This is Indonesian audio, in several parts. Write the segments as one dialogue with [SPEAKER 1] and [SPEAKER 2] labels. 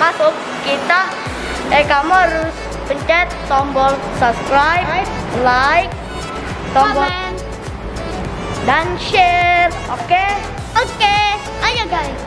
[SPEAKER 1] masuk, kamu harus pencet tombol subscribe, like, tombol comment, dan share. Oke, ayo guys.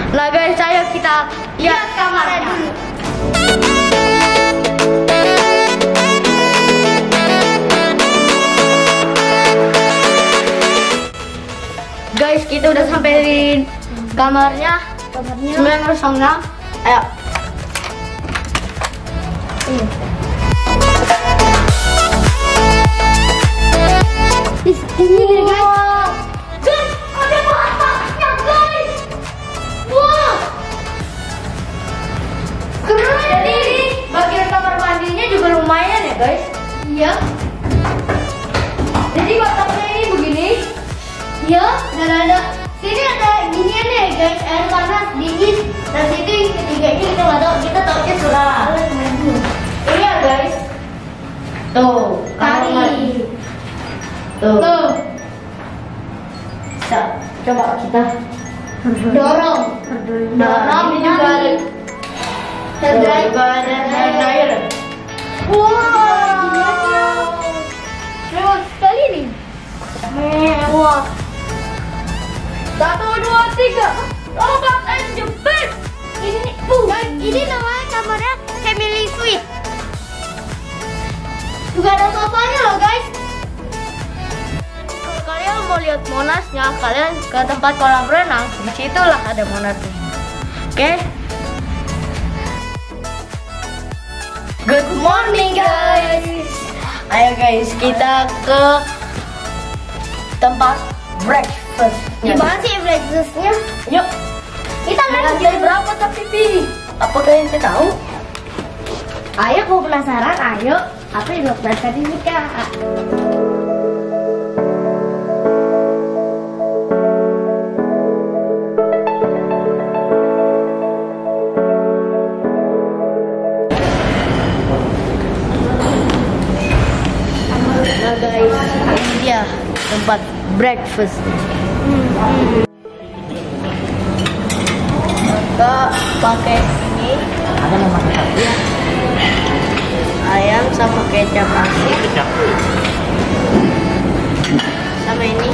[SPEAKER 1] Nah guys, ayo kita lihat kamarnya dulu. Guys, kita udah sampai di kamarnya 906. Ayo. Ini nih guys. Guys, ada bathtubnya guys. Wah, keren. Jadi ini bagian kamar mandinya juga lumayan ya guys. Iya. Jadi bathtubnya ini begini. Iya, dan ada sini ada ginian ya guys, air panas dingin. Dan situ yang ketiga ini kita tahunya surah. Ini ya guys. Tuh, kamar mandi. Tuh. Coba kita dorong. Ini juga ada. Juga ada hair dryer. Wow. Mewah sekali nih. Mewah. 1, 2, 3. Obat and jepit. Ini namanya kamarnya family suite. Juga ada sofanya loh guys. Kalau kalian mau lihat Monasnya, kalian ke tempat kolam renang. Disitulah ada Monasnya. Oke. Good morning guys. Ayo guys, kita ke tempat breakfast. Gimana sih breakfastnya? Yuk. Kita lanjut berapa tapi Pi? Apa kalian tahu? Ayo, aku penasaran. Ayo. Apa yang dilakukan ini Kak? Nah guys, ini dia tempat breakfast. Kita pakai ini. Ada mau makan apa ya? Ayam sama kecap asin. Sama ini.